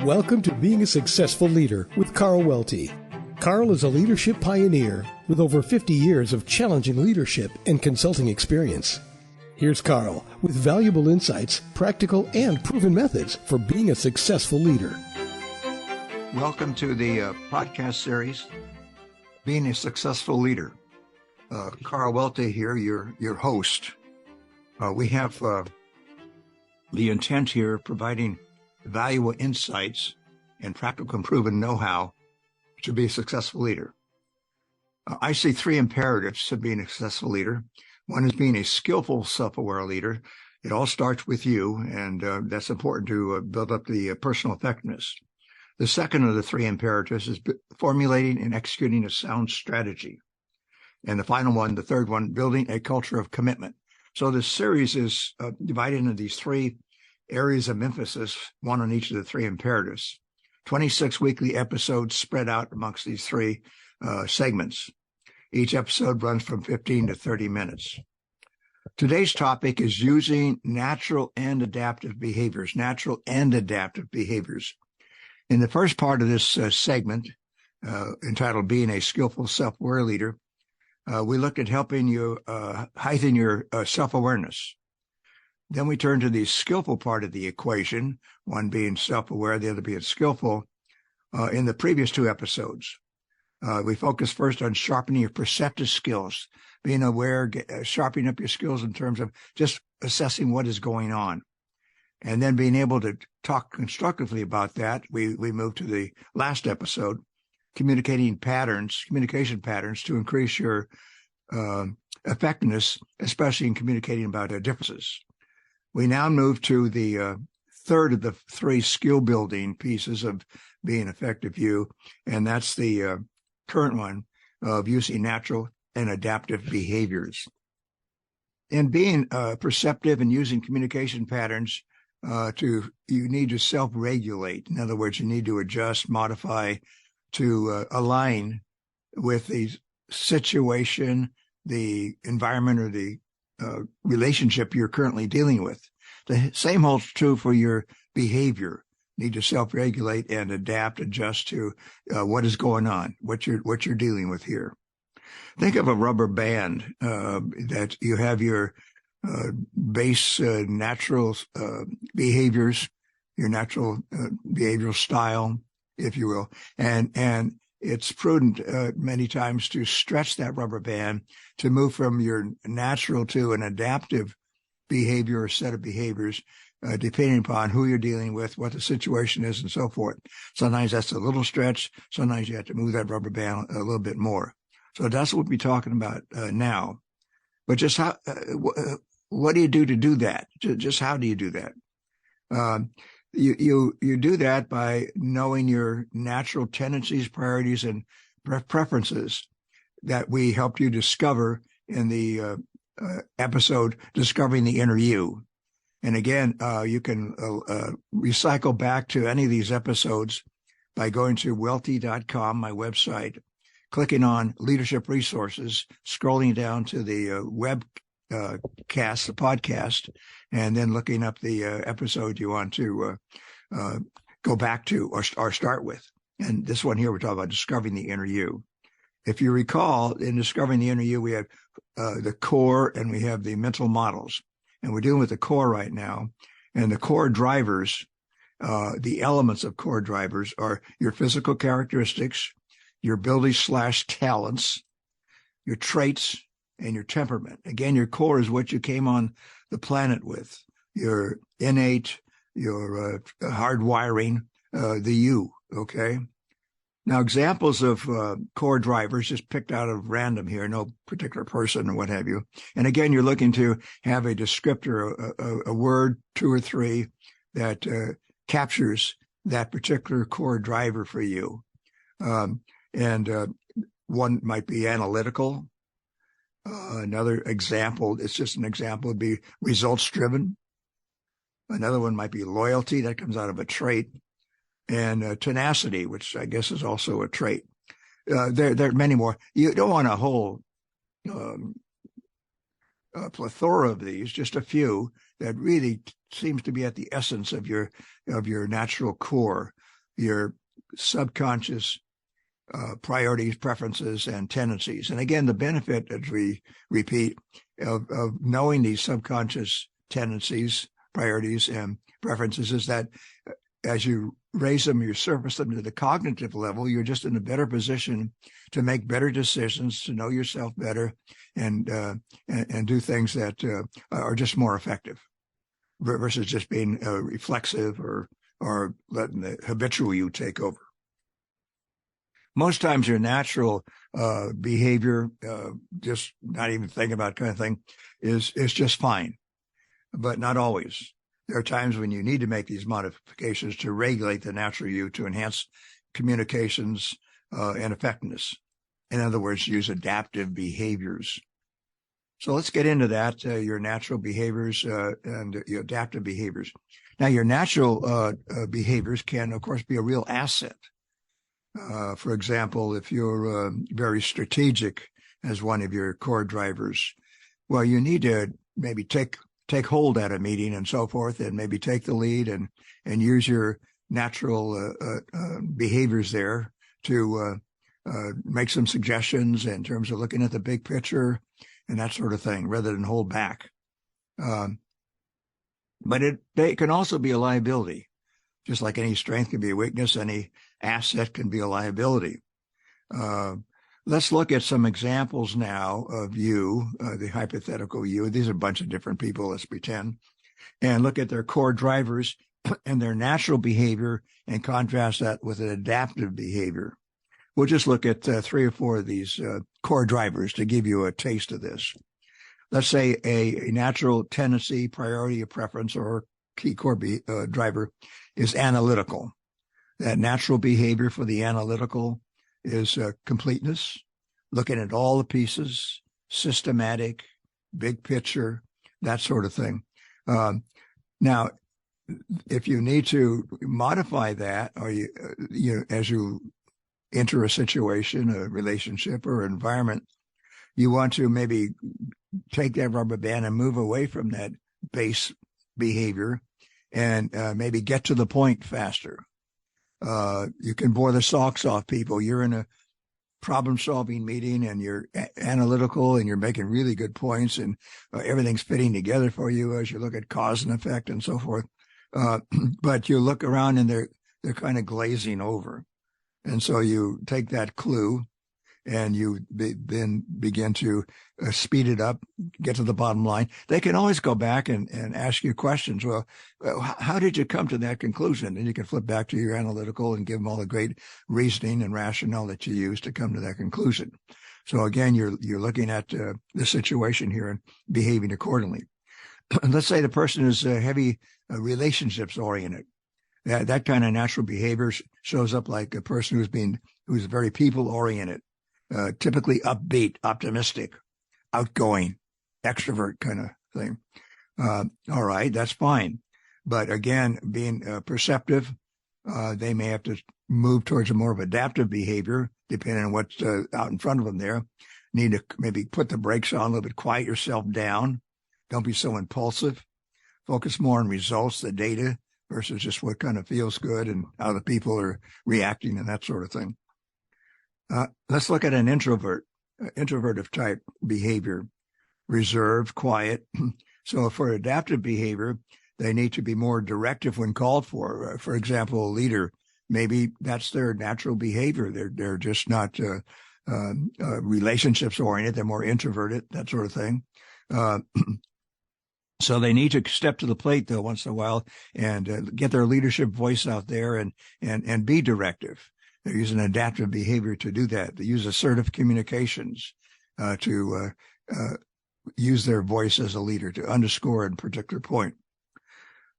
Welcome to Being a Successful Leader with Carl Welty. Carl is a leadership pioneer with over 50 years of challenging leadership and consulting experience. Here's Carl with valuable insights, practical and proven methods for being a successful leader. Welcome to the podcast series, Being a Successful Leader. Carl Welty here, your host. We have the intent here of providing valuable insights and practical and proven know-how to be a successful leader. I see three imperatives to being a successful leader. One is being a skillful, self-aware leader. It all starts with you, and that's important to build up the personal effectiveness. The second of the three imperatives is formulating and executing a sound strategy. And the final one, the third one, building a culture of commitment. So this series is divided into these three areas of emphasis, one on each of the three imperatives. 26 weekly episodes spread out amongst these three segments. Each episode runs from 15 to 30 minutes. Today's topic is using natural and adaptive behaviors. Natural and adaptive behaviors. In the first part of this segment, entitled Being a Skillful Self-Aware Leader, we looked at helping you heighten your self-awareness. Then we turned to the skillful part of the equation, one being self-aware, the other being skillful, in the previous two episodes. We focused first on sharpening your perceptive skills, being aware, sharpening up your skills in terms of just assessing what is going on. And then being able to talk constructively about that, we moved to the last episode, communication patterns to increase your effectiveness, especially in communicating about differences. We now move to the third of the three skill building pieces of being effective you, and that's the current one of using natural and adaptive behaviors. In being perceptive and using communication patterns, you need to self-regulate. In other words, you need to adjust, modify to align with the situation, the environment, or the relationship you're currently dealing with. The same holds true for your behavior. You need to self-regulate and adapt, adjust to what is going on, what you're dealing with here. Think of a rubber band that you have your base natural behaviors, your natural behavioral style, if you will, and it's prudent many times to stretch that rubber band to move from your natural to an adaptive behavior or set of behaviors, depending upon who you're dealing with, what the situation is, and so forth. Sometimes that's a little stretch. Sometimes you have to move that rubber band a little bit more. So that's what we'll be talking about now. But just how, what do you do to do that? Just how do you do that? You do that by knowing your natural tendencies, priorities, and preferences that we helped you discover in the episode, Discovering the Inner You. And again, you can recycle back to any of these episodes by going to welty.com, my website, clicking on Leadership Resources, scrolling down to the the podcast, and then looking up the episode you want to go back to or start with. And this one here, we're talking about Discovering the Inner You. If you recall, in Discovering the Inner You, we have the core and we have the mental models. And we're dealing with the core right now. And the core drivers, the elements of core drivers are your physical characteristics, your abilities/talents, your traits, and your temperament. Again, your core is what you came on the planet with, your innate, your hardwiring, the you, okay? Now, examples of core drivers, just picked out of random here, no particular person or what have you. And again, you're looking to have a descriptor, a word, two or three, that captures that particular core driver for you. One might be analytical. Another example, it's just an example, would be results-driven. Another one might be loyalty. That comes out of a trait. And tenacity, which I guess is also a trait. There are many more. You don't want a whole plethora of these, just a few that really seems to be at the essence of your natural core. your subconscious priorities, preferences, and tendencies. And again, the benefit, as we repeat, of knowing these subconscious tendencies, priorities, and preferences is that as you raise them, you surface them to the cognitive level, you're just in a better position to make better decisions, to know yourself better, and do things that are just more effective versus just being reflexive or letting the habitual you take over. Most times your natural behavior, just not even thinking about kind of thing, is just fine, but not always. There are times when you need to make these modifications to regulate the natural you to enhance communications and effectiveness. In other words, use adaptive behaviors. So let's get into that, your natural behaviors and your adaptive behaviors. Now, your natural behaviors can, of course, be a real asset. For example, if you're very strategic as one of your core drivers, well, you need to maybe take hold at a meeting and so forth, and maybe take the lead and use your natural behaviors there to make some suggestions in terms of looking at the big picture and that sort of thing, rather than hold back. But it can also be a liability. Just like any strength can be a weakness, any asset can be a liability. Let's look at some examples now of you, the hypothetical you. These are a bunch of different people, let's pretend, and look at their core drivers and their natural behavior and contrast that with an adaptive behavior. We'll just look at 3 or 4 of these core drivers to give you a taste of this. Let's say a natural tendency, priority, or preference, or key core driver is analytical. That natural behavior for the analytical is completeness, looking at all the pieces, systematic, big picture, that sort of thing. Now, if you need to modify that, or as you enter a situation, a relationship, or environment, you want to maybe take that rubber band and move away from that base behavior and maybe get to the point faster. You can bore the socks off people. You're in a problem-solving meeting and you're analytical and you're making really good points and everything's fitting together for you as you look at cause and effect and so forth. But you look around and they're kind of glazing over. And so you take that clue and you then begin to speed it up, get to the bottom line. They can always go back and ask you questions. Well, how did you come to that conclusion? And you can flip back to your analytical and give them all the great reasoning and rationale that you use to come to that conclusion. So again, you're looking at the situation here and behaving accordingly. Let's say the person is heavy relationships oriented. That kind of natural behavior shows up like a person who's very people oriented. Typically upbeat, optimistic, outgoing, extrovert kind of thing. All right, that's fine. But again, being perceptive, they may have to move towards a more of adaptive behavior, depending on what's out in front of them there. Need to maybe put the brakes on a little bit, quiet yourself down. Don't be so impulsive. Focus more on results, the data, versus just what kind of feels good and how the people are reacting and that sort of thing. Let's look at an introverted type behavior, reserved, quiet. So for adaptive behavior, they need to be more directive when called for. For example, a leader, maybe that's their natural behavior. They're just not relationships oriented. They're more introverted, that sort of thing. So they need to step to the plate, though, once in a while and get their leadership voice out there and be directive. They're using adaptive behavior to do that. They use assertive communications to use their voice as a leader to underscore a particular point.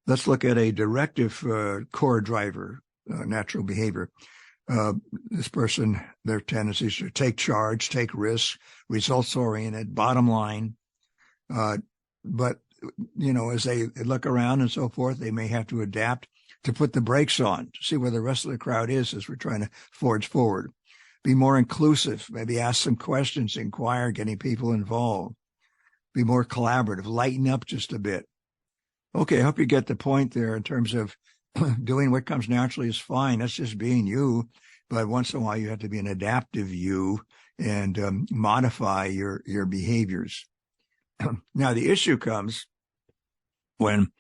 Let's look at a directive core driver, natural behavior. This person, their tendencies to take charge, take risks, results-oriented, bottom line. But, as they look around and so forth, they may have to adapt to put the brakes on, to see where the rest of the crowd is as we're trying to forge forward. Be more inclusive, maybe ask some questions, inquire, getting people involved. Be more collaborative, lighten up just a bit. Okay, I hope you get the point there in terms of doing what comes naturally is fine. That's just being you. But once in a while, you have to be an adaptive you and modify your behaviors. Now, the issue comes when,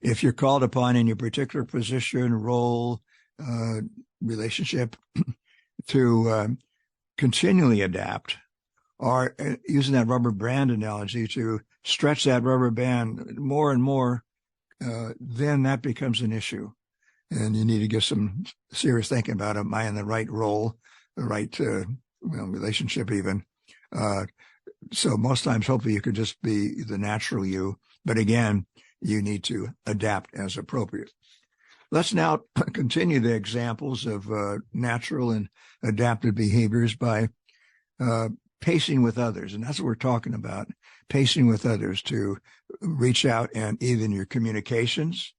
if you're called upon in your particular position, role, relationship to continually adapt, or using that rubber band analogy, to stretch that rubber band more and more, then that becomes an issue. And you need to get some serious thinking about, am I in the right role, the right relationship even? So most times, hopefully, you could just be the natural you. But again, you need to adapt as appropriate. Let's now continue the examples of natural and adaptive behaviors by pacing with others. And that's what we're talking about, pacing with others to reach out and either in your communications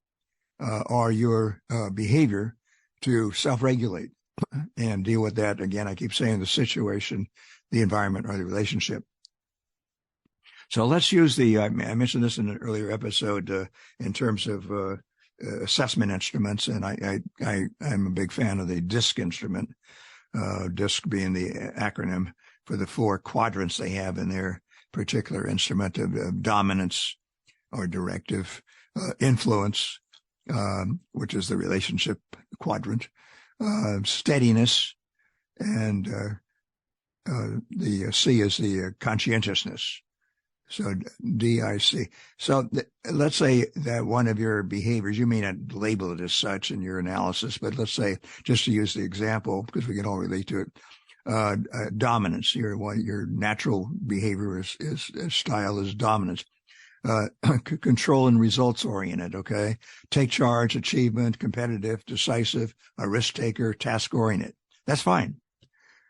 or your behavior to self-regulate and deal with that. Again, I keep saying the situation, the environment, or the relationship. So let's use I mentioned this in an earlier episode in terms of assessment instruments, and I'm a big fan of the DISC instrument, DISC being the acronym for the 4 quadrants they have in their particular instrument of dominance or directive, influence, which is the relationship quadrant, steadiness, and the C is the conscientiousness. So DIC. So let's say that one of your behaviors, you may not label it as such in your analysis, but let's say, just to use the example, because we can all relate to it, dominance. Your natural behavior is style is dominance. Control and results oriented. Okay. Take charge, achievement, competitive, decisive, a risk taker, task oriented. That's fine.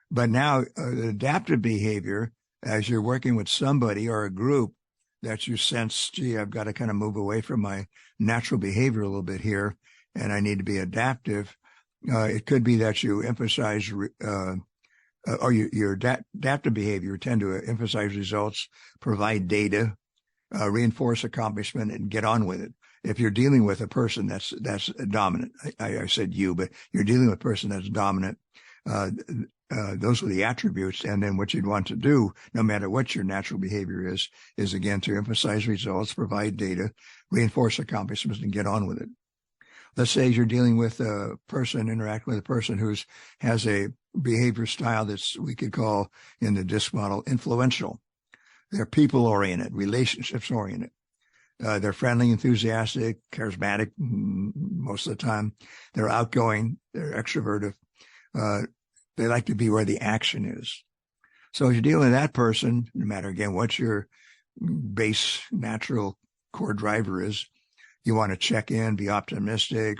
But now adaptive behavior, as you're working with somebody or a group that you sense, gee, I've got to kind of move away from my natural behavior a little bit here, and I need to be adaptive. It could be that you emphasize, or your adaptive behavior tend to emphasize results, provide data, reinforce accomplishment, and get on with it. If you're dealing with a person that's dominant, I said you, but you're dealing with a person that's dominant, those are the attributes. And then what you'd want to do, no matter what your natural behavior is again to emphasize results, provide data, reinforce accomplishments, and get on with it. Let's say you're dealing with a person, interacting with a person has a behavior style that's, we could call in the DISC model, influential. They're people-oriented, relationships-oriented. They're friendly, enthusiastic, charismatic most of the time. They're outgoing. They're extroverted. They like to be where the action is. So if you're dealing with that person, no matter, again, what your base natural core driver is, you want to check in, be optimistic,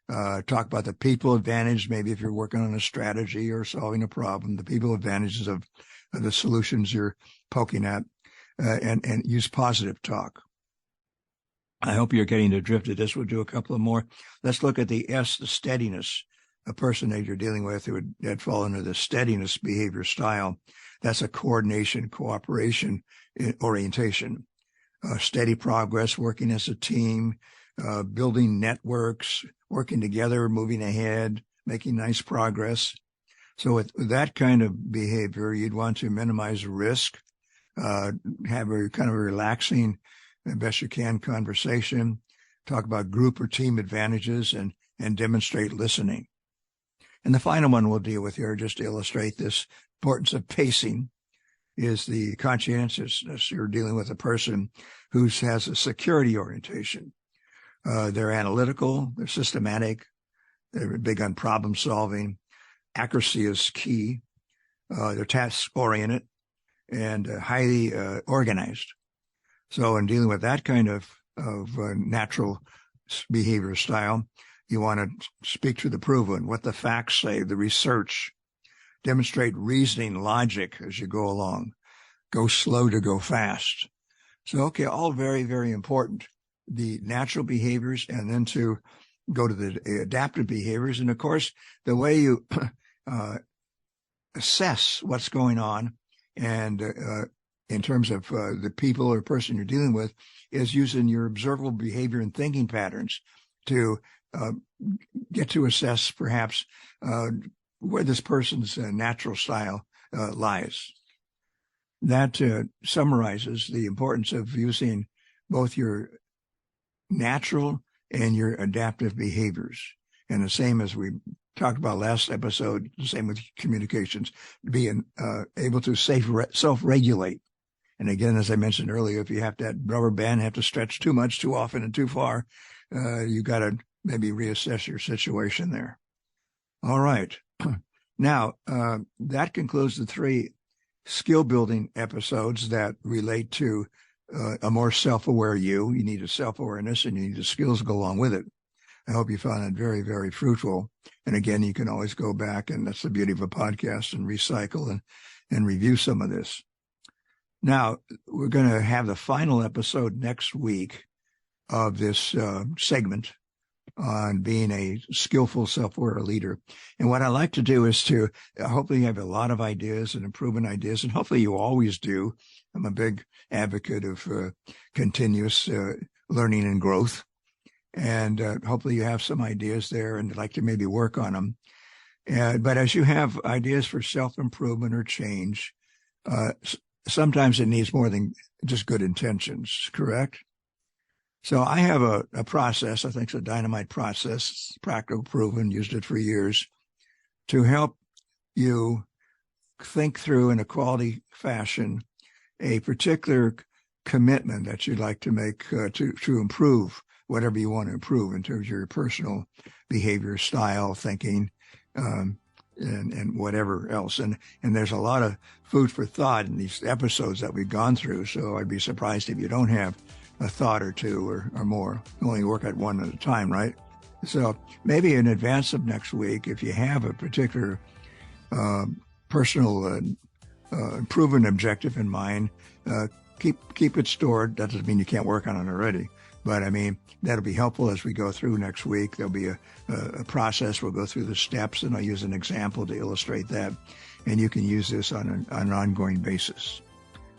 talk about the people advantage, maybe if you're working on a strategy or solving a problem, the people advantages of the solutions you're poking at, and use positive talk. I hope you're getting the drift of this. We'll do a couple of more. Let's look at the S, the steadiness. A person that you're dealing with who would fall under the steadiness behavior style. That's a coordination, cooperation orientation. Steady progress, working as a team, building networks, working together, moving ahead, making nice progress. So with that kind of behavior, you'd want to minimize risk, have a kind of a relaxing, as best you can, conversation, talk about group or team advantages, and demonstrate listening. And the final one we'll deal with here, just to illustrate this importance of pacing, is the conscientiousness. You're dealing with a person who has a security orientation. They're analytical, they're systematic, they're big on problem solving. Accuracy is key. They're task oriented and highly organized. So in dealing with that kind of natural behavior style, you want to speak to the proven, what the facts say, the research, demonstrate reasoning, logic as you go along, go slow to go fast. So, okay, all very, very important. The natural behaviors, and then to go to the adaptive behaviors. And of course, the way you assess what's going on and in terms of the people or person you're dealing with is using your observable behavior and thinking patterns to get to assess perhaps where this person's natural style lies. That summarizes the importance of using both your natural and your adaptive behaviors. And the same as we talked about last episode, the same with communications, being able to self-regulate. And again, as I mentioned earlier, if you have that rubber band have to stretch too much, too often, and too far, you got to maybe reassess your situation there. All right. Now, that concludes the 3 skill-building episodes that relate to a more self-aware you. You need a self-awareness, and you need the skills to go along with it. I hope you found it very, very fruitful. And again, you can always go back, and that's the beauty of a podcast, and recycle and review some of this. Now, we're going to have the final episode next week of this segment on being a skillful, self-aware leader. And what I like to do is to hopefully have a lot of ideas and improvement ideas, and hopefully you always do. I'm a big advocate of continuous learning and growth. And hopefully you have some ideas there and like to maybe work on them. But as you have ideas for self-improvement or change, sometimes it needs more than just good intentions, correct? So I have a process, I think it's a dynamite process, it's practical, proven, used it for years, to help you think through in a quality fashion a particular commitment that you'd like to make to improve whatever you want to improve in terms of your personal behavior, style, thinking, and whatever else. And there's a lot of food for thought in these episodes that we've gone through. So I'd be surprised if you don't have a thought or two or more. You only work at one at a time, right? So maybe in advance of next week, if you have a particular personal improvement objective in mind, keep it stored. That doesn't mean you can't work on it already. But I mean, that'll be helpful as we go through next week. There'll be a process. We'll go through the steps, and I'll use an example to illustrate that. And you can use this on an ongoing basis.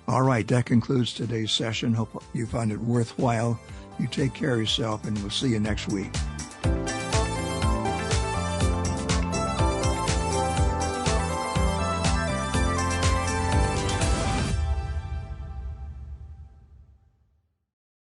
All right, that concludes today's session. Hope you find it worthwhile. You take care of yourself, and we'll see you next week.